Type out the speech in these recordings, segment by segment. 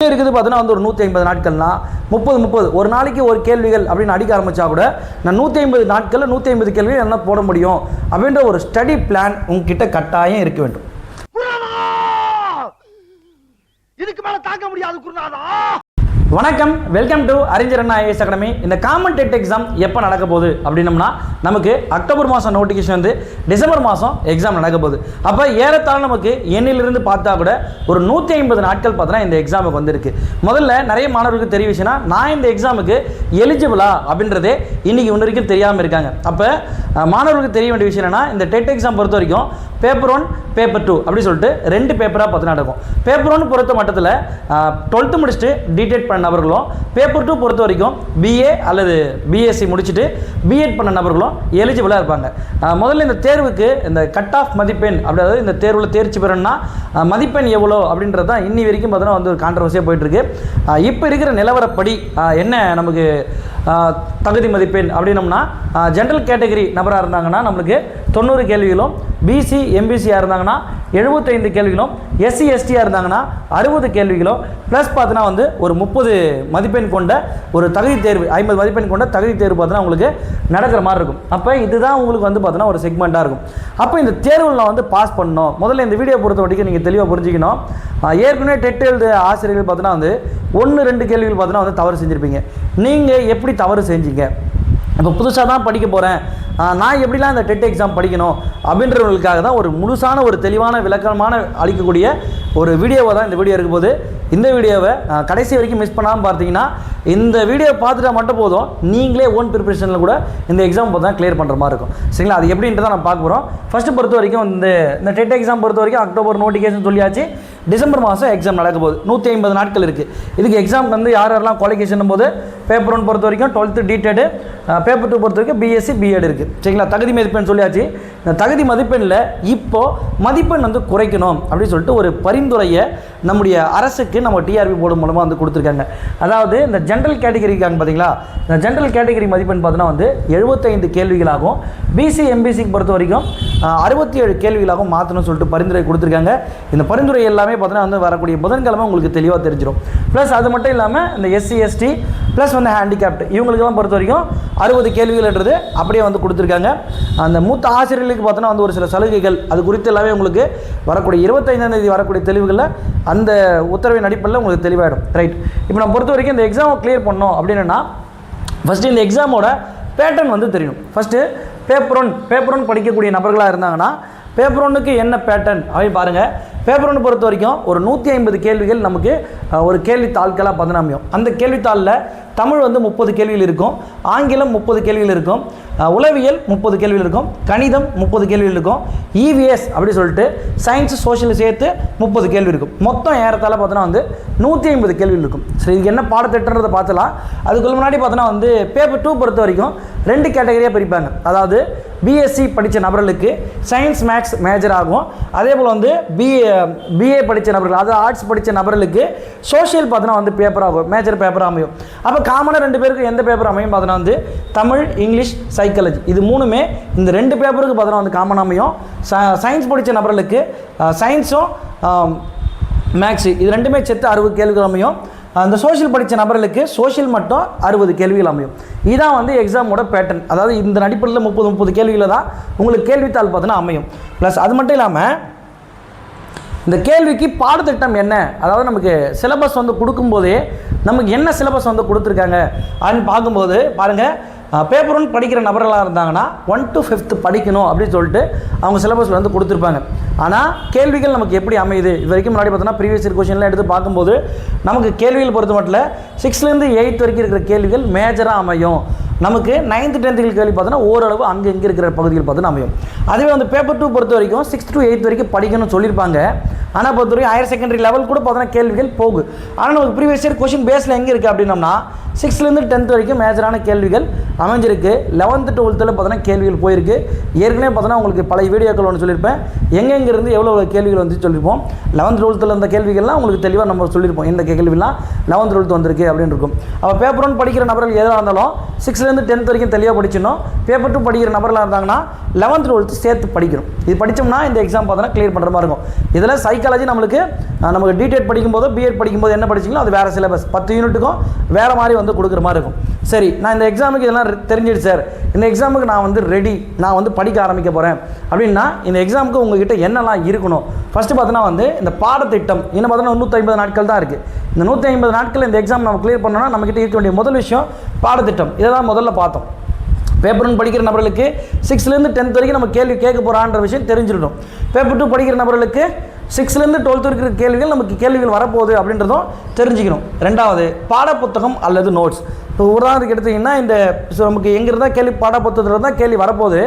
இன்னும் இருக்குது பார்த்தீங்கன்னா வந்து ஒரு 150 நாட்கள்னா 30 ஒரு நாளைக்கு ஒரு கேள்விகள் அப்படின்னு அடிக்க ஆரம்பித்தா கூட நான் 150 நாட்களில் 150 கேள்விகள் என்ன போட முடியும் அப்படின்ற ஒரு ஸ்டடி பிளான் உங்ககிட்ட கட்டாயம் இருக்க வேண்டும். இதுக்கு மேல தாங்க முடியாது குருநாதா. வணக்கம், வெல்கம் டு அறிஞர் அண்ணா ஐஏஎஸ் அகாடமி. இந்த காமன் டெட் எக்ஸாம் எப்போ நடக்க போகுது அப்படின்னம்னா நமக்கு அக்டோபர் மாதம் நோட்டிஃபிகேஷன் வந்து டிசம்பர் மாதம் எக்ஸாம் நடக்க போகுது. அப்போ ஏறத்தாழ நமக்கு எண்ணிலிருந்து பார்த்தா கூட ஒரு 150 நாட்கள் பார்த்தோன்னா இந்த எக்ஸாமுக்கு வந்திருக்கு. முதல்ல நிறைய மாணவர்களுக்கு தெரிய விஷயம்னா நான் இந்த எக்ஸாமுக்கு எலிஜிபிளா அப்படின்றதே இன்னைக்கு ஒன்று வரைக்கும் தெரியாமல் இருக்காங்க. அப்போ மாணவர்களுக்கு தெரிய வேண்டிய விஷயம் என்னன்னா, இந்த டெட் எக்ஸாம் பொறுத்த வரைக்கும் பேப்பர் 1 பேப்பர் 2 அப்படி சொல்லிட்டு 2 பேப்பராக பார்த்து நடக்கும். பேப்பர் 1 பொறுத்த மட்டத்தில் 12th முடிச்சுட்டு டிடெட் பண்ண நபர்களும், பேப்பர் 2 பொறுத்த வரைக்கும் பிஏ அல்லது பிஎஸ்சி முடிச்சுட்டு பிஎட் பண்ண நபர்களும் எலிஜிபிளாக இருப்பாங்க. முதல்ல இந்த தேர்வுக்கு இந்த கட் ஆஃப் மதிப்பெண், அதாவது இந்த தேர்வில் தேர்ச்சி பெறணும்னா மதிப்பெண் எவ்வளோ அப்படின்றது தான் இன்னி வரைக்கும் பார்த்தோன்னா வந்து ஒரு கான்ட்ரவர்சியாக போயிட்டுருக்கு. இப்போ இருக்கிற நிலவரப்படி என்ன நமக்கு தகுதி மதிப்பெண் அப்படின்னம்னா, ஜென்ரல் கேட்டகரி நபராக இருந்தாங்கன்னா நம்மளுக்கு 90 கேள்விகளும், பிசி எம்பிசியாக இருந்தாங்கன்னா 75 கேள்விகளும், எஸ்சி எஸ்டியாக இருந்தாங்கன்னா 60 கேள்விகளும், ப்ளஸ் பார்த்தோன்னா வந்து ஒரு 30 மதிப்பெண் கொண்ட ஒரு தகுதி தேர்வு, 50 மதிப்பெண் கொண்ட தகுதி தேர்வு பார்த்தோன்னா உங்களுக்கு நடக்கிற மாதிரி இருக்கும். அப்போ இதுதான் உங்களுக்கு வந்து பார்த்தோன்னா ஒரு செக்மெண்ட்டாக இருக்கும். அப்போ இந்த தேர்வில் நான் வந்து பாஸ் பண்ணணும். முதல்ல இந்த வீடியோ பொறுத்த வரைக்கும் நீங்கள் தெளிவாக புரிஞ்சுக்கணும். ஏற்கனவே டெட் எழுத ஆசிரியர்கள் பார்த்தோன்னா வந்து 1-2 கேள்விகள் பார்த்தோன்னா வந்து தவறு செஞ்சுருப்பீங்க. நீங்கள் எப்படி தவறு செஞ்சீங்க, இப்போ புதுசாக தான் படிக்க போகிறேன், நான் எப்படிலாம் இந்த டெட் எக்ஸாம் படிக்கணும் அப்படின்றவங்களுக்காக தான் ஒரு முழுசான ஒரு தெளிவான விளக்கமான அளிக்கக்கூடிய ஒரு வீடியோவை தான் இந்த வீடியோ இருக்கும்போது, இந்த வீடியோவை கடைசி வரைக்கும் மிஸ் பண்ணாமல் பார்த்தீங்கன்னா இந்த வீடியோ பார்த்துட்டா மட்டும் போதும், நீங்களே ஓன் ப்ரிப்பரேஷனில் கூட இந்த எக்ஸாம் பார்த்து தான் கிளியர் பண்ணுற மாதிரி இருக்கும். சரிங்களா? அது எப்படின்றத நான் பார்க்க போகிறோம். ஃபஸ்ட்டு பொறுத்த வரைக்கும் இந்த டெட் எக்ஸாம் பொறுத்த வரைக்கும் அக்டோபர் நோட்டிஃபிகேஷன் சொல்லியாச்சு, டிசம்பர் மாதம் எக்ஸாம் நடக்க போகுது. 150 நாட்கள் இருக்குது. இதுக்கு எக்ஸாம் வந்து யாரெல்லாம் குவாலிஃபிகேஷன் போது பேப்பர் 1 பொறுத்த வரைக்கும் 12th டிடெட், பேப்பர் 2 பொறுத்த வரைக்கும் பிஎஸ்சி பிஎட் இருக்குது. சரிங்களா? தகுதி மதிப்பெண் சொல்லியாச்சு. இந்த தகுதி மதிப்பெண்ணில் இப்போது மதிப்பெண் வந்து குறைக்கணும் அப்படின்னு சொல்லிட்டு ஒரு பரிந்துரையை நம்முடைய அரசுக்கு நம்ம டிஆர்பி போர்டு மூலமாக வந்து கொடுத்துருக்காங்க. அதாவது இந்த ஜென்ரல் கேட்டகரிக்காங்க பார்த்தீங்களா, இந்த ஜென்ரல் கேட்டகரி மதிப்பெண் பார்த்தோன்னா வந்து 75 கேள்விகளாகும், பிசி எம்பிசிக்கு பொறுத்த வரைக்கும் 67 கேள்விகளாகவும் மாற்றணும்னு சொல்லிட்டு பரிந்துரை கொடுத்துருக்காங்க. இந்த பரிந்துரை எல்லாமே பார்த்தோன்னா வந்து வரக்கூடிய புதன்கிழமை உங்களுக்கு தெளிவாக தெரிஞ்சிடும். ப்ளஸ் அது மட்டும் இல்லாமல் இந்த எஸ்சி எஸ்டி ப்ளஸ் வந்து ஹேண்டிகேப்டு இவங்களுக்கெல்லாம் பொறுத்த வரைக்கும் 60 கேள்விகள்ன்றது அப்படியே வந்து கொடுத்துருக்காங்க. அந்த மூத்த ஆசிரியர்களுக்கு பார்த்தோன்னா வந்து ஒரு சில சலுகைகள் அது குறித்து எல்லாமே உங்களுக்கு வரக்கூடிய 25ஆம் தேதி வரக்கூடிய தெளிவுகளில் அந்த உத்தரவின் அடிப்படையில் உங்களுக்கு தெளிவாயிடும். ரைட், இப்போ நம்ம பொறுத்த வரைக்கும் இந்த எக்ஸாமை கிளியர் பண்ணோம் அப்படின்னா ஃபஸ்ட்டு இந்த எக்ஸாமோட பேட்டர்ன் வந்து தெரியணும். ஃபஸ்ட்டு பேப்பர் 1 படிக்கக்கூடிய நபர்களாக இருந்தாங்கன்னா பேப்பர் 1க்கு என்ன பேட்டர்ன் அப்படின்னு பாருங்கள். பேப்பர் 1 பொறுத்த வரைக்கும் ஒரு 150 கேள்விகள் நமக்கு ஒரு கேள்வித்தாள்களாக பார்த்தோன்னா அமையும். அந்த கேள்வித்தாளில் தமிழ் வந்து 30 கேள்விகள் இருக்கும், ஆங்கிலம் 30 கேள்விகள் இருக்கும், உளவியல் 30 கேள்விகள் இருக்கும், கணிதம் 30 கேள்விகள் இருக்கும், இவிஎஸ் அப்படி சொல்லிட்டு சயின்ஸ் சோஷியல் சேர்த்து 30 கேள்வி இருக்கும். மொத்தம் ஏறத்தாழ பார்த்தோன்னா வந்து 150 கேள்விகள் இருக்கும். சரி, இதுக்கு என்ன பாடத்திட்டன்றதை பார்த்துலாம். அதுக்கு முன்னாடி பார்த்தோன்னா வந்து பேப்பர் 2 பொறுத்த வரைக்கும் 2 கேட்டகரியாக பிரிப்பாங்க. அதாவது பிஎஸ்சி படித்த நபர்களுக்கு சயின்ஸ் மேக்ஸ் மேஜர் ஆகும், அதே போல் வந்து பிஏ படித்த நபர்கள், அதாவது ஆர்ட்ஸ் படித்த நபர்களுக்கு சோஷியல் பார்த்தோன்னா வந்து பேப்பர் ஆகும், மேஜர் பேப்பர் அமையும். அப்போ காமனாக 2 பேருக்கு எந்த பேப்பர் அமையும் பார்த்தோன்னா வந்து தமிழ், இங்கிலீஷ், சைக்காலஜி, இது மூணுமே இந்த 2 பேப்பருக்கு பார்த்தோன்னா வந்து காமன் அமையும். சயின்ஸ் படித்த நபர்களுக்கு சயின்ஸும் மேக்ஸு இது 2மே சேர்த்து 60 கேள்விகள் அமையும். அந்த சோஷியல் படித்த நபர்களுக்கு சோஷியல் மட்டும் 60 கேள்விகள் அமையும். இதுதான் வந்து எக்ஸாமோட பேட்டர்ன். அதாவது இந்த அடிப்படையில் 30 கேள்விகளை தான் உங்களுக்கு கேள்வித்தாள் பார்த்தோன்னா அமையும். ப்ளஸ் அது மட்டும் இல்லாமல் இந்த கேள்விக்கு பாடத்திட்டம் என்ன, அதாவது நமக்கு சிலபஸ் வந்து கொடுக்கும்போதே நமக்கு என்ன சிலபஸ் வந்து கொடுத்துருக்காங்க அப்படின்னு பார்க்கும்போது பாருங்கள், பேப்பர் 1 படிக்கிற நபர்களாக இருந்தாங்கன்னா 1 to 5th படிக்கணும் அப்படின்னு சொல்லிட்டு அவங்க சிலபஸில் வந்து கொடுத்துருப்பாங்க. ஆனால் கேள்விகள் நமக்கு எப்படி அமையுது இது வரைக்கும் முன்னாடி பார்த்தோன்னா ப்ரீவியஸ் இயர் கொஷின்லாம் எடுத்து பார்க்கும்போது நமக்கு கேள்விகள் பொறுத்த மட்டும் 6th-லேருந்து 8th வரைக்கும் இருக்கிற கேள்விகள் மேஜராக அமையும். நமக்கு 9th 10th கேள்வி பார்த்தோன்னா ஓரளவு அங்கே இங்கே இருக்கிற பகுதிகள் பார்த்தோன்னா அமையும். அதுவே வந்து பேப்பர் 2 பொறுத்த வரைக்கும் 6th to 8th வரைக்கும் படிக்கணும்னு சொல்லியிருப்பாங்க. ஆனால் பொறுத்த வரைக்கும் ஹையர் செகண்டரி லெவல் கூட பார்த்தோன்னா கேள்விகள் போகும். ஆனால் நமக்கு ப்ரீவியஸ் இயர் கொஷின் பேஸில் எங்கே இருக்குது அப்படின்னம்னா 6th-லேருந்து 10th வரைக்கும் மேஜரான கேள்விகள் அமைஞ்சிருக்கு. 11th 12th பார்த்தோன்னா கேள்விகள் போயிருக்கு. ஏற்கனவே பார்த்தோன்னா உங்களுக்கு பழைய வீடியோக்கள் ஒன்று சொல்லியிருப்பேன், எங்கெங்கிருந்து எவ்வளோ கேள்விகள் வந்து சொல்லியிருப்போம். 11th 12th இந்த கேள்விகள்லாம் உங்களுக்கு தெளிவாக நம்ம சொல்லியிருப்போம், இந்த கேள்விலாம் 11th 12th வந்திருக்கு அப்படின்னு இருக்கும். அப்போ பேப்பர் 1 படிக்கிற நபர்கள் எதாக இருந்தாலும் 6th 6லேருந்து 10th வரைக்கும் தெளிவாக படிச்சிடணும். பேப்பர் 2 படிக்கிற நபர்களாக இருந்தாங்கன்னா 11th 12th சேர்த்து படிக்கணும். இது படித்தோம்னா இந்த எக்ஸாம் பார்த்தோன்னா கிளியர் பண்ணுற மாதிரி இருக்கும். இதில் சைக்காலஜி நமக்கு டிடெட் படிக்கும்போது பிஎட் படிக்கும்போது என்ன படிச்சிங்களோ அது வேறு சிலபஸ் 10 யூனிட்டுக்கும் வேறு மாதிரி வந்து கொடுக்குற மாதிரி இருக்கும். சரி, நான் இந்த எக்ஸாமுக்கு இதெல்லாம் தெரிஞ்சிடுச்சு சார், இந்த எக்ஸாமுக்கு நான் வந்து ரெடி, நான் வந்து படிக்க ஆரம்பிக்க போகிறேன் அப்படின்னா இந்த எக்ஸாமுக்கு உங்ககிட்ட என்னெல்லாம் இருக்கணும்? ஃபஸ்ட்டு பார்த்தோன்னா வந்து இந்த பாடத்திட்டம் இன்னும் பார்த்தோன்னா 150 நாட்கள் தான் இருக்குது. இந்த 150 நாட்கள் இந்த எக்ஸாம் நம்ம கிளியர் பண்ணோன்னா நம்மக்கிட்ட இருக்க வேண்டிய முதல் விஷயம் பாடத்திட்டம். இதை தான் முதல்ல பார்த்தோம். பேப்பர் 1 படிக்கிற நபர்களுக்கு 6லேருந்து 10th வரைக்கும் நம்ம கேள்வி கேட்க போகிறான்ற விஷயம் தெரிஞ்சிடணும். பேப்பர் 2 படிக்கிற நபர்களுக்கு 6லேருந்து 12th இருக்கிற கேள்விகள் நமக்கு கேள்விகள் வரப்போகுது அப்படின்றதும் தெரிஞ்சுக்கணும். ரெண்டாவது பாடப்புத்தகம் அல்லது நோட்ஸ். இப்போ உதாரணத்துக்கு எடுத்திங்கன்னா இந்த நமக்கு எங்கே இருந்தால் கேள்வி பாடப்புத்தகத்தில் தான் கேள்வி வரப்போகுது.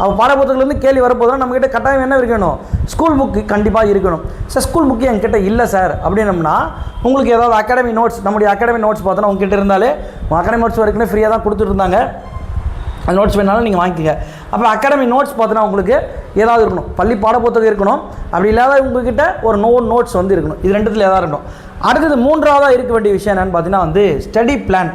அப்போ பாடப்புத்தகத்துலேருந்து கேள்வி வரப்போதுன்னா நம்மக்கிட்ட கட்டாயம் என்ன இருக்கணும்? ஸ்கூல் புக்கு கண்டிப்பாக இருக்கணும். சார் ஸ்கூல் புக்கு என்கிட்ட இல்லை சார் அப்படின்னம்னா உங்களுக்கு ஏதாவது அகாடமி நோட்ஸ், நம்முடைய அகாடமி நோட்ஸ் பார்த்தோன்னா உங்ககிட்ட இருந்தாலே அகாடமி நோட்ஸ் வரைக்கும் ஃப்ரீயாக தான் கொடுத்துட்ருந்தாங்க. அந்த நோட்ஸ் வேணாலும் நீங்கள் வாங்கிக்கோங்க. அப்போ அகாடமி நோட்ஸ் பார்த்தோன்னா உங்களுக்கு ஏதாவது இருக்கணும். பள்ளி பாடப்புத்தகம் இருக்கணும், அப்படி இல்லாத உங்ககிட்ட ஒரு நோட்ஸ் வந்து இருக்கணும். இது ரெண்டுத்தில் ஏதாவது இருக்கணும். அடுத்தது 3ஆவதாக இருக்க வேண்டிய விஷயம் என்னென்னு பார்த்தீங்கன்னா வந்து ஸ்டடி பிளான்.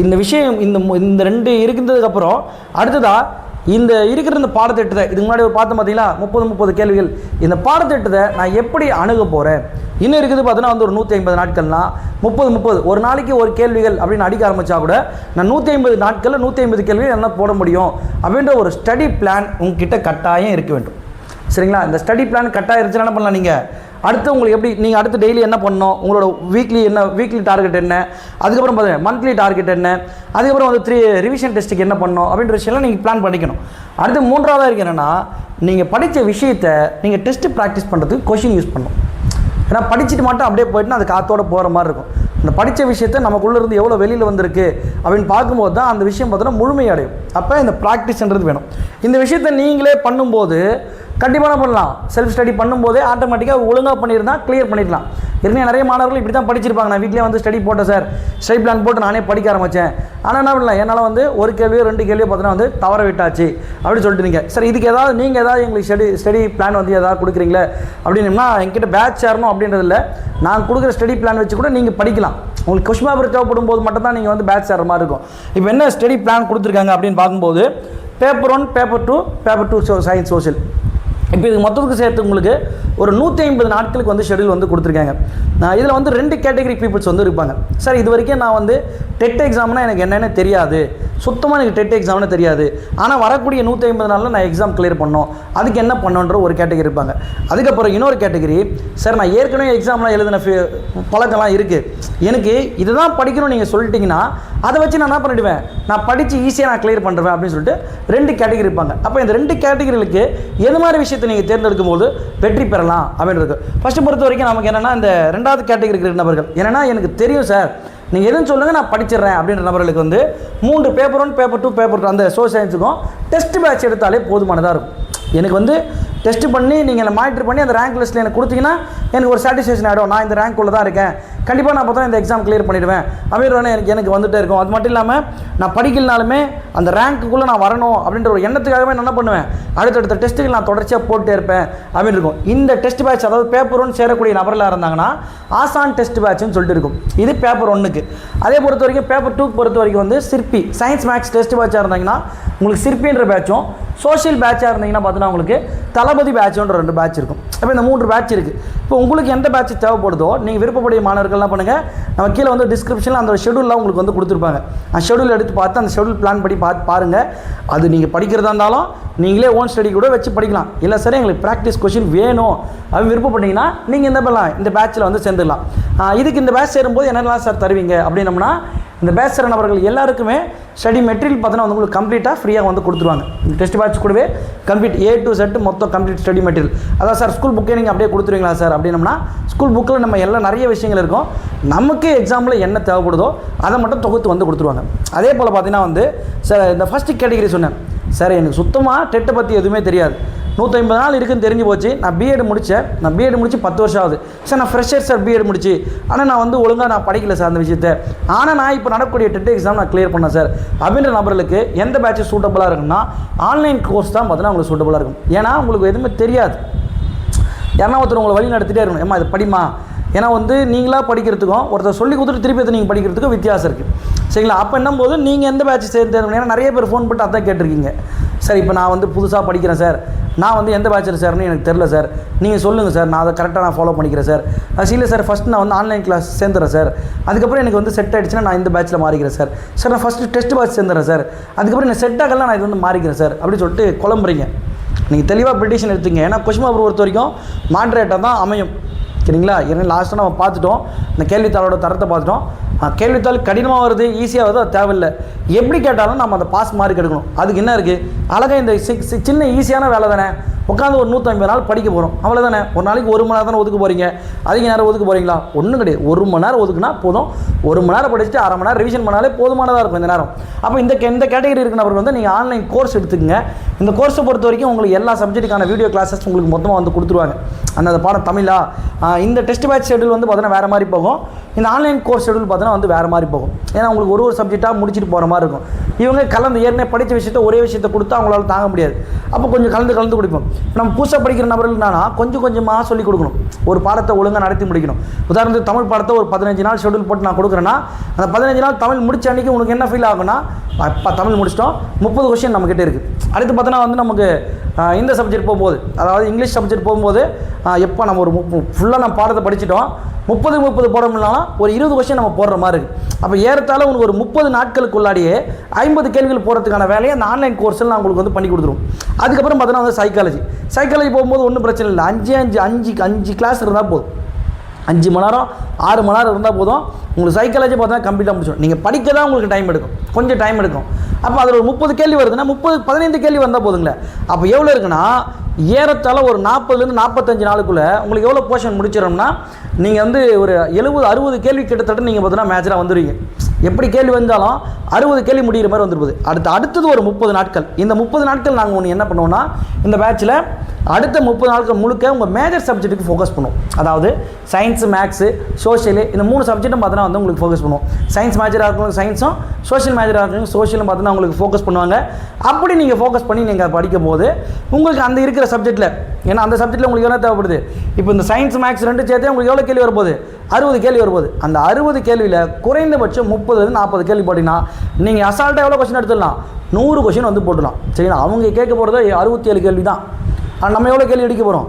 இந்த விஷயம் இந்த 2 இருக்கிறதுக்கப்புறம் அடுத்ததாக இந்த இருக்கிற இந்த பாடத்திட்டத்தை இதுக்கு முன்னாடி பார்த்தோம் பார்த்தீங்களா 30 கேள்விகள். இந்த பாடத்திட்டத்தை நான் எப்படி அணுக போகிறேன்? இன்னும் இருக்குது பார்த்தீங்கன்னா வந்து ஒரு 150 நாட்கள்னா 30 ஒரு நாளைக்கு ஒரு கேள்விகள் அப்படின்னு அடிக்க ஆரம்பித்தா கூட நான் 150 நாட்களில் 150 கேள்விகள் என்ன போட முடியும் அப்படின்ற ஒரு ஸ்டடி பிளான் உங்ககிட்ட கட்டாயம் இருக்க வேண்டும். சரிங்களா? இந்த ஸ்டடி பிளான் கட்டாயம் இருந்துச்சுன்னா என்ன பண்ணலாம்? நீங்கள் அடுத்து உங்களுக்கு எப்படி நீங்கள் அடுத்து டெய்லி என்ன பண்ணணும், உங்களோட வீக்லி டார்கெட் என்ன, அதுக்கப்புறம் பார்த்தீங்கன்னா மந்த்லி டார்கெட் என்ன, அதுக்கப்புறம் வந்து 3 ரிவிஷன் டெஸ்ட்டுக்கு என்ன பண்ணணும் அப்படின்ற விஷயம்லாம் நீங்கள் பிளான் பண்ணிக்கணும். அடுத்து 3ஆவதாக இருக்கு என்னென்னா நீங்கள் படித்த விஷயத்தை நீங்கள் டெஸ்ட்டு ப்ராக்டிஸ் பண்ணுறதுக்கு கொஷின் யூஸ் பண்ணணும். ஏன்னா படிச்சுட்டு மட்டும் அப்படியே போயிட்டுனா அது காற்றோட போகிற மாதிரி இருக்கும். அந்த படித்த விஷயத்தை நமக்குள்ளே இருந்து எவ்வளோ வெளியில் வந்திருக்கு அப்படின்னு பார்க்கும்போது தான் அந்த விஷயம் பார்த்தோன்னா முழுமையடையும். அப்போ இந்த ப்ராக்டிஸ்ன்றது வேணும். இந்த விஷயத்தை நீங்களே பண்ணும்போது கண்டிப்பாக பண்ணலாம். செல்ஃப் ஸ்டடி பண்ணும்போதே ஆட்டோமேட்டிக்காக ஒழுங்காக பண்ணியிருந்தால் கிளியர் பண்ணிடலாம். ஏற்கனவே நிறைய மாணவர்கள் இப்படி தான் படிச்சிருப்பாங்க. நான் வீட்டிலே வந்து ஸ்டடி போட்டேன் சார், ஸ்டடி பிளான் போட்டு நானே படிக்க ஆரம்பித்தேன், ஆனால் என்ன பண்ணலாம், என்னால் வந்து ஒரு கேள்வியோ 2 கேள்வியோ பார்த்தீங்கன்னா வந்து தவற விட்டாச்சு அப்படின்னு சொல்லிட்டு நீங்கள் சார் இதுக்கு நீங்கள் ஏதாவது எங்களுக்கு ஸ்டடி பிளான் வந்து ஏதாவது கொடுக்குறீங்களே அப்படின்னா என்கிட்ட பேட்ச் சேரணும் அப்படின்றதில்ல, நான் கொடுக்குற ஸ்டடி பிளான் வச்சு கூட நீங்கள் படிக்கலாம். உங்களுக்கு கொஸ்டின் பேப்பர் தேவைப்படும் போது மட்டும் தான் நீங்கள் வந்து பேட்ச் சேர மாதிரி இருக்கும். இப்போ என்ன ஸ்டடி பிளான் கொடுத்துருக்காங்க அப்படின்னு பார்க்கும்போது பேப்பர் 1, பேப்பர் 2 சயின்ஸ் சோஷியல். இப்போ இது மொத்தத்துக்கு சேர்த்து உங்களுக்கு ஒரு 150 நாட்களுக்கு வந்து ஷெடியூல் வந்து கொடுத்துருக்காங்க. இதில் வந்து 2 கேட்டகரி பீப்புள்ஸ் வந்து இருப்பாங்க. சார் இது வரைக்கும் நான் வந்து டெட் எக்ஸாம்னா எனக்கு என்னென்னு தெரியாது, சுத்தமாக எனக்கு டெட் எக்ஸாம்னு தெரியாது, ஆனால் வரக்கூடிய 150 நாளில் நான் எக்ஸாம் கிளியர் பண்ணோம், அதுக்கு என்ன பண்ணுன்ற ஒரு கேட்டகரி இருப்பாங்க. அதுக்கப்புறம் இன்னொரு கேட்டகரி, சார் நான் ஏற்கனவே எக்ஸாம்லாம் எழுதின பழக்கம்லாம் இருக்குது, எனக்கு இதுதான் படிக்கணும் நீங்கள் சொல்லிட்டீங்கன்னா அதை வச்சு நான் என்ன பண்ணிவிடுவேன், நான் படித்து ஈஸியாக நான் கிளியர் பண்ணுறேன் அப்படின்னு சொல்லிட்டு 2 கேட்டகரி இருப்பாங்க. அப்போ இந்த 2 கேட்டகரிகளுக்கு எது மாதிரி விஷயத்தை நீங்கள் தேர்ந்தெடுக்கும் போது வெற்றி பெறலாம் அப்படின்றது. ஃபஸ்ட்டு பொறுத்த வரைக்கும் நமக்கு என்னென்னா இந்த 2வது கேட்டகரி இருக்கிற நபர்கள் என்னென்னா எனக்கு தெரியும் சார் நீங்கள் எதுவும் சொல்லுங்கள் நான் படிச்சிடுறேன் அப்படின்ற நபர்களுக்கு வந்து 3 பேப்பர் 1, பேப்பர் 2, பேப்பர் 2 அந்த சோஷியல் சயின்ஸுக்கும் டெஸ்ட் பேட்ச் எடுத்தாலே போதுமானதாக இருக்கும். எனக்கு வந்து டெஸ்ட் பண்ணி நீங்கள் மானிட்டர் பண்ணி அந்த ரேங்க் லிஸ்ட்டில் எனக்கு கொடுத்தீங்கன்னா எனக்கு ஒரு சாட்டிஸ்ஃபேக்ஷன் ஆகிடும், நான் இந்த ரேங்க்குள்ளே தான் இருக்கேன், கண்டிப்பாக நான் பார்த்தா இந்த எக்ஸாம் கிளியர் பண்ணிவிடுவேன் அப்படின்றவனே எனக்கு வந்துகிட்டே இருக்கும். அது மட்டும் இல்லாமல் நான் படிக்கலனாலுமே அந்த ரேங்க்குள்ளே நான் வரணும் அப்படின்ற ஒரு எண்ணத்துக்காகவே நான் என்ன பண்ணுவேன், அடுத்தடுத்த டெஸ்ட்டுகள் நான் தொடர்ச்சியாக போட்டே இருப்பேன் அப்படின்னு இருக்கும். இந்த டெஸ்ட் பேட்ச் அதாவது பேப்பர் 1 சேரக்கூடிய நபர்களாக இருந்தாங்கன்னா ஆசான் டெஸ்ட் பேட்ச்னு சொல்லிட்டு இருக்கும். இது பேப்பர் 1க்கு. அதே பொறுத்த வரைக்கும் பேப்பர் 2 பொறுத்த வரைக்கும் வந்து சிற்பி சயின்ஸ் மேக்ஸ் டெஸ்ட் பேட்சாக இருந்தாங்கன்னா உங்களுக்கு சிற்பின்ற பேட்சும், சோஷியல் பேட்சாக இருந்தீங்கன்னா பார்த்தீங்கன்னா உங்களுக்கு தளபதி பேட்சுன்ற 2 பேட்ச் இருக்கும். அப்போ இந்த 3 பேட்ச் இருக்குது. இப்போ உங்களுக்கு எந்த பேட்ச் தேவைப்படுதோ நீங்கள் விருப்பப்படைய மாணவர்கள்லாம் பண்ணுங்கள், நம்ம கீழே வந்து டிஸ்கிரிப்ஷனில் அந்த ஷெடியூல்லாம் உங்களுக்கு வந்து கொடுத்துருப்பாங்க. அந்த ஷெடியூல் எடுத்து பார்த்து அந்த ஷெடியூல் பிளான் படி பாருங்கள். அது நீங்கள் படிக்கிறதா இருந்தாலும் நீங்களே ஓன் ஸ்டடி கூட வச்சு படிக்கலாம். இல்லை சரி எங்களுக்கு ப்ராக்டிஸ் கொஷின் வேணும் அப்படின்னு விருப்பப்பட்டீங்கன்னா நீங்கள் என்ன பண்ணலாம், இந்த பேட்சில் வந்து சேர்ந்துடலாம். இதுக்கு இந்த பேட்ச் சேரும்போது என்னெல்லாம் சார் தருவீங்க அப்படின்னம்னா இந்த பேட்ச் சேர நபர்கள் எல்லாருக்குமே ஸ்டடி மெட்டீரியல் பார்த்தீங்கன்னா வந்து உங்களுக்கு கம்ப்ளீட்டாக ஃப்ரீயாக வந்து கொடுத்துருவாங்க. இந்த டெஸ்ட் பேட்ச் கூடவே கம்ப்ளீட் A to Z மொத்தம் கம்ப்ளீட் ஸ்டடி மெட்டீரியல். அதான் சார் ஸ்கூல் புக்கே நீங்கள் அப்படியே கொடுத்துருவீங்களா சார் அப்படின்னம்னா ஸ்கூல் புக்கில் நம்ம எல்லாம் நிறைய விஷயங்கள் இருக்கும், நமக்கு எக்ஸாம்பிள் என்ன தேவைப்படுதோ அதை மட்டும் தொகுத்து வந்து கொடுத்துருவாங்க. அதே போல் பார்த்தீங்கன்னா வந்து சார் இந்த ஃபஸ்ட்டு கேட்டகரி சொன்னேன், சார் எனக்கு சுத்தமாக டெட்டை பற்றி எதுவுமே தெரியாது, 150 நாள் இருக்குதுன்னு தெரிஞ்சு போச்சு, நான் பிஎட் முடித்தேன், நான் பிஎட் முடிச்சு 10 வருஷம் ஆகுது சார், நான் ஃப்ரெஷர் சார் பிஎட் முடிச்சு, ஆனால் நான் வந்து ஒழுங்காக நான் படிக்கல சார் அந்த விஷயத்தை, ஆனால் நான் இப்போ நடக்கக்கூடிய டெட் எக்ஸாம் நான் கிளியர் பண்ணேன் சார் அப்படின்ற நபர்களுக்கு எந்த பேட்ச் சூட்டபுளாக இருக்குன்னா ஆன்லைன் கோர்ஸ் தான் பார்த்தீங்கன்னா உங்களுக்கு சூட்டபுளாக இருக்கும். ஏன்னா உங்களுக்கு எதுவுமே தெரியாது, யாருன்னா ஒருத்தர் உங்களை வழி நடத்திட்டே இருக்கணும், ஏம்மா இது படிமா, ஏன்னா வந்து நீங்களாக படிக்கிறதுக்கும் ஒருத்தர் சொல்லி கொடுத்துட்டு திருப்பி நீங்கள் படிக்கிறதுக்கும் வித்தியாசம் இருக்குது. சரிங்களா? அப்போ என்னும்போது நீங்கள் எந்த பேட்ச் சேர்ந்து, ஏன்னா நிறைய பேர் ஃபோன் பண்ணிட்டு அதான் கேட்டிருக்கீங்க. சார் இப்போ நான் வந்து புதுசாக படிக்கிறேன் சார், நான் வந்து எந்த பேட்சில் சேர்னு எனக்கு தெரில சார், நீங்கள் சொல்லுங்கள் சார், நான் அதை கரெக்டாக நான் ஃபாலோ பண்ணிக்கிறேன் சார். இல்லை சார், ஃபஸ்ட் நான் வந்து ஆன்லைன் கிளாஸ் சேர்ந்துறேன் சார், அதுக்கப்புறம் எனக்கு வந்து செட் ஆகிடுச்சுன்னா நான் இந்த பேட்சில் மாறிக்கிறேன் சார். சார் நான் ஃபஸ்ட்டு டெஸ்ட் பேட்ச் சேர்ந்துறேன் சார், அதுக்கப்புறம் எனக்கு செட் ஆகலாம், நான் இது வந்து மாறிக்கிறேன் சார் அப்படின்னு சொல்லிட்டு குழம்புறீங்க. நீங்கள் தெளிவாக ப்ரிடிஷன் எடுத்துங்க. ஏன்னா கொஸ்டின் பேப்பர் பொறுத்த வரைக்கும் மாட்ரேட்டாக தான் அமையும். சரிங்களா? ஏன்னா லாஸ்ட்டாக நம்ம பார்த்துட்டோம், இந்த கேள்வித்தாளோட தரத்தை பார்த்துட்டோம். கேள்வித்தாள் கடினமாக வருது, ஈஸியாக வருது, அது தேவையில்லை. எப்படி கேட்டாலும் நம்ம அந்த பாஸ் மார்க் எடுக்கணும். அதுக்கு என்ன இருக்குது? அழகாக இந்த சின்ன ஈஸியான வேலை தானே, உட்காந்து ஒரு 150 நாள் படிக்க போகிறோம், அவ்வளோதானே. ஒரு நாளைக்கு 1 மணி நேரம் தானே ஒதுக்க போகிறீங்க, அதிக நேரம் ஒதுக்க போகிறீங்களா? ஒன்றும் கிடையாது. 1 மணி நேரம் ஒதுக்குனா போதும். 1 மணி நேரம் படிச்சுட்டு 1/2 மணி நேரம் ரிவிஷன் பண்ணாலே போதுமானதாக இருக்கும் இந்த நேரம். அப்போ இந்த கேட்டகரி இருக்கிற நபர்கள் வந்து நீங்கள் ஆன்லைன் கோர்ஸ் எடுத்துக்கங்க. இந்த கோர்ஸை பொறுத்த வரைக்கும் உங்களுக்கு எல்லா சப்ஜெக்ட்டுக்கான வீடியோ கிளாஸஸ் உங்களுக்கு மொத்தமாக வந்து கொடுத்துருவாங்க. அந்த பாடம் தமிழா, இந்த டெஸ்ட் பேட்ச் ஷெடியூல் வந்து பார்த்தீங்கன்னா வேறு மாதிரி போகும். இந்த ஆன்லைன் கோர்ஸ் ஷெடியூல் பார்த்தீங்கன்னா வந்து வேறு மாதிரி போகும். ஏன்னா உங்களுக்கு ஒரு சப்ஜெக்டாக முடிச்சுட்டு போகிற மாதிரி இருக்கும். இவங்க கலந்து ஏற்கனவே படித்த விஷயத்தை ஒரே விஷயத்தை கொடுத்தா அவங்களால தாங்க முடியாது. அப்போ கொஞ்சம் கலந்து கொடுப்போம். நம்ம புதுசாக படிக்கிற நபர்கள்னா கொஞ்சம் கொஞ்சமாக சொல்லிக் கொடுக்கணும். ஒரு பாடத்தை ஒழுங்காக நடத்தி முடிக்கணும். உதாரணத்துக்கு தமிழ் பாடத்தை ஒரு 15 நாள் ஷெடியூல் போட்டு நான் கொடுக்குறேன்னா, அந்த 15 நாள் தமிழ் முடிச்ச அன்றைக்கி உங்களுக்கு என்ன ஃபீல் ஆகும்னா, இப்போ தமிழ் முடிச்சிட்டோம், 30 கொஸ்டின் நம்மக்கிட்ட இருக்குது. அடுத்து பார்த்தோன்னா வந்து நமக்கு இந்த சப்ஜெக்ட் போகும்போது, அதாவது இங்கிலீஷ் சப்ஜெக்ட் போகும்போது, எப்போ நம்ம ஒரு ஃபுல்லாக நம்ம பாடத்தை படிச்சிட்டோம், 30 போட முடியலனாலும் ஒரு 20 கொஸ்டின் நம்ம போடுற மாதிரி இருக்குது. அப்போ ஏறத்தாழ உங்களுக்கு ஒரு 30 நாட்களுக்குள்ளாடியே 50 கேள்விகள் போடுறதுக்கான வேலையை அந்த ஆன்லைன் கோர்ஸில் நான் உங்களுக்கு வந்து பண்ணி கொடுத்துருவோம். அதுக்கப்புறம் பார்த்தோன்னா வந்து சைக்காலஜி போகும்போது ஒன்றும் பிரச்சனை இல்லை. 5 கிளாஸ் இருந்தால் போதும். 5 மணி நேரம் 6 மணி நேரம் இருந்தால் போதும். உங்களுக்கு சைக்காலஜி பார்த்தா கம்ப்ளீட்டாக முடிச்சிடும். நீங்கள் படிக்க தான் உங்களுக்கு டைம் எடுக்கும், கொஞ்சம் டைம் எடுக்கும். அப்போ அதில் ஒரு 30 கேள்வி வருதுன்னா 15 கேள்வி வந்தால் போதுங்களே. அப்போ எவ்வளோ இருக்குன்னா, ஏறத்தாழ ஒரு 40லேருந்து 45 நாளுக்குள்ளே உங்களுக்கு எவ்வளோ போர்ஷன் முடிச்சிடணும்னா, நீங்கள் வந்து ஒரு 70-60 கேள்வி கிட்டத்தட்ட நீங்கள் பார்த்தீங்கன்னா மேட்சாக வந்துடுவீங்க. எப்படி கேள்வி வந்தாலும் 60 கேள்வி முடிகிற மாதிரி வந்துருக்குது. அடுத்தது ஒரு 30 நாட்கள். இந்த 30 நாட்கள் நாங்கள் ஒன்று என்ன பண்ணுவோம்னா, இந்த பேட்சில் அடுத்த 30 நாட்கள் முழுக்க உங்கள் மேஜர் சப்ஜெக்ட்டுக்கு ஃபோக்கஸ் பண்ணுவோம். அதாவது சயின்ஸு, மேக்ஸு, சோஷியலு, இந்த 3 சப்ஜெக்ட்டும் பார்த்தோன்னா வந்து உங்களுக்கு ஃபோக்கஸ் பண்ணுவோம். சயின்ஸ் மேஜராக இருக்கணும் சயின்ஸும், சோஷியல் மேஜராக இருக்கணும் சோஷியலும் பார்த்தோன்னா உங்களுக்கு ஃபோக்கஸ் பண்ணுவாங்க. அப்படி நீங்கள் ஃபோக்கஸ் பண்ணி நீங்கள் படிக்கும் போது உங்களுக்கு அந்த இருக்கிற சப்ஜெக்ட்டில், ஏன்னா அந்த சப்ஜெக்ட்டில் உங்களுக்கு என்ன தேவைப்படுது, இப்போ இந்த சயின்ஸ் மேக்ஸ் 2 சேர்த்தே உங்களுக்கு எவ்வளோ கேள்வி வரப்போகுது, 60 கேள்வி வரப்போகுது. அந்த 60 கேள்வியில் குறைந்தபட்சம் 30லேருந்து 40 கேள்வி போட்டிங்கன்னா நீங்கள் அசால்ட்டாக எவ்வளோ கொஸ்டின் எடுத்துடலாம், 100 கொஸ்டின் வந்து போட்டுடலாம். சரிங்களா? அவங்க கேட்க போகிறது 67 கேள்வி தான். நம்ம எவ்வளோ கேள்வி அடிக்க போகிறோம்,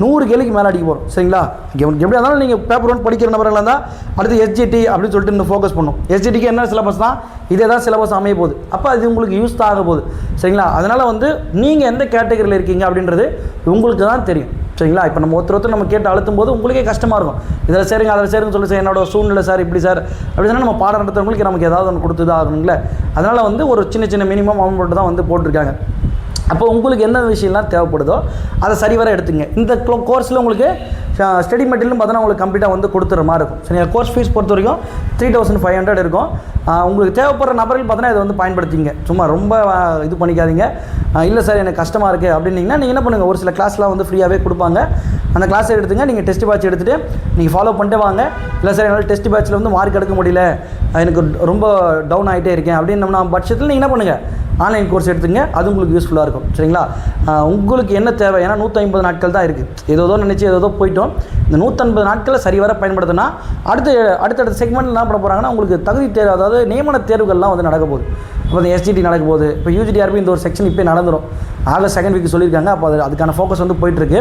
100 கேள்விக்கு மேலே அடிக்க போகிறோம். சரிங்களா? எப்படி இருந்தாலும் நீங்கள் பேப்பர் 1 படிக்கிற நபர்களாக இருந்தால் அடுத்து SGT அப்படின்னு சொல்லிட்டு இந்த ஃபோக்கஸ் பண்ணும். SGTக்கு என்ன சிலபஸ் தான், இதே தான் சிலபஸ் அமைய போகுது. அப்போ அது உங்களுக்கு யூஸ் தான் ஆக போகுது. சரிங்களா? அதனால் வந்து நீங்கள் எந்த கேட்டகரியில் இருக்கீங்க அப்படின்றது உங்களுக்கு தான் தெரியும். சரிங்களா? இப்போ நம்ம ஒருத்தர் நம்ம கேட்டு அழுத்தும் போது உங்களுக்கே கஷ்டமாக இருக்கும். இதில் சரிங்க அதில் சரின்னு சொல்லி சார், என்னோட சூழ்நிலை சார் இப்படி சார் அப்படி சொன்னால் நம்ம பாடம் நடத்துறவங்களுக்கு நமக்கு ஏதாவது ஒன்று கொடுத்து தான் ஆகணுங்களே. அதனால் வந்து ஒரு சின்ன மினிமம் அமௌண்ட் தான் வந்து போட்டிருக்காங்க. அப்போ உங்களுக்கு என்ன விஷயம்லாம் தேவைப்படுதோ அதை சரிவர எடுத்துங்க. இந்த கோர்ஸில் உங்களுக்கு ஸ்டடி மெட்டீரியலும் பார்த்தோன்னா உங்களுக்கு கம்ப்ளீட்டாக வந்து கொடுத்துற மாதிரி இருக்கும். சரிங்களா? கோர்ஸ் ஃபீஸ் பொறுத்த வரைக்கும் 3500 இருக்கும். உங்களுக்கு தேவைப்படுற நபர்கள் பார்த்தோன்னா இதை வந்து பயன்படுத்திங்க. சும்மா ரொம்ப இது பண்ணிக்காதீங்க. இல்லை சார் எனக்கு கஷ்டமாக இருக்குது அப்படின்னீங்கன்னா நீங்கள் என்ன பண்ணுங்கள், ஒரு சில கிளாஸ்லாம் வந்து ஃப்ரீயாகவே கொடுப்பாங்க. அந்த கிளாஸை எடுத்துங்க. நீங்கள் டெஸ்ட் பேட்ச் எடுத்துகிட்டு நீங்கள் ஃபாலோ பண்ணிட்டு வாங்க. இல்லை சார் என்னால் டெஸ்ட் பேட்சில் வந்து மார்க் எடுக்க முடியல, எனக்கு ரொம்ப டவுன் ஆகிட்டே இருக்கேன் அப்படின்னம்னா பட்சத்தில் நீங்கள் என்ன பண்ணுங்கள், ஆன்லைன் கோர்ஸ் எடுத்துங்க. அது உங்களுக்கு யூஸ்ஃபுல்லாக இருக்கும். சரிங்களா? உங்களுக்கு என்ன தேவை, ஏன்னா 150 நாட்கள் தான் இருக்குது. ஏதோ நினச்சி ஏதோ போயிட்டோம். இந்த 150 நாட்களை சரிவர பயன்படுத்தினா அடுத்தடுத்த செக்மெண்ட் என்ன பண்ண போகிறாங்கன்னா, உங்களுக்கு தகுதி தேர்வு, அதாவது நியமன தேர்வுகள்லாம் வந்து நடக்க போகுது. அப்போ இந்த SGT நடக்க போகுது. இப்போ UGTRB இந்த ஒரு செக்ஷன் இப்போ நடந்துடும். ஆகஸ்ட் 2nd வீக் சொல்லியிருக்காங்க. அப்போ அதுக்கான ஃபோக்கஸ் வந்து போயிட்டுருக்கு.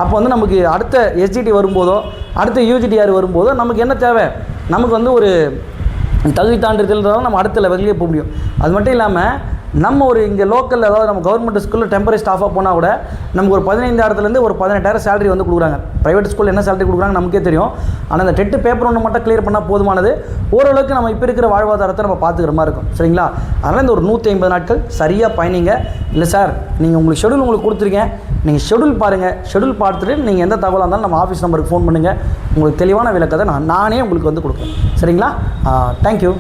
அப்போ வந்து நமக்கு அடுத்த SGT வரும்போதோ அடுத்த UGTR வரும்போதோ நமக்கு என்ன தேவை, நமக்கு வந்து ஒரு தகுதி தாண்டிறதுன்றதால நம்ம அடுத்த லெவல்லே போக முடியும். அது மட்டும் இல்லாமல் நம்ம ஒரு இங்கே லோக்கலில், அதாவது நம்ம கவர்மெண்ட் ஸ்கூலில் டெம்பரரி ஸ்டாஃபாக போனால் கூட நமக்கு ஒரு 15,000லேருந்து ஒரு 18,000 சேலரி வந்து கொடுக்குறாங்க. ப்ரைவேட் ஸ்கூலில் என்ன சேலரி கொடுக்குறாங்க நமக்கே தெரியும். ஆனால் அந்த டெட்டு பேப்பர் ஒன்று மட்டும் கிளியர் பண்ணால் போதுமானது. ஓரளவுக்கு நம்ம இப்போ இருக்கிற வாழ்வாதாரத்தை நம்ம பார்த்துக்கிற மாதிரி இருக்கும். சரிங்களா? அதனால் இந்த ஒரு 150 நாட்கள் சரியாக பயணிங்க. இல்லை சார் நீங்கள் உங்களுக்கு ஷெடியூல் உங்களுக்கு கொடுத்துருக்கேன், நீங்கள் ஷெடியூல் பாருங்கள். ஷெடியூல் பார்த்துட்டு நீங்கள் எந்த தகவலாக இருந்தாலும் நம்ம ஆஃபீஸ் நம்பருக்கு ஃபோன் பண்ணுங்கள். உங்களுக்கு தெளிவான விளக்கத்தை நானே உங்களுக்கு வந்து கொடுப்பேன். சரிங்களா? தேங்க்யூ.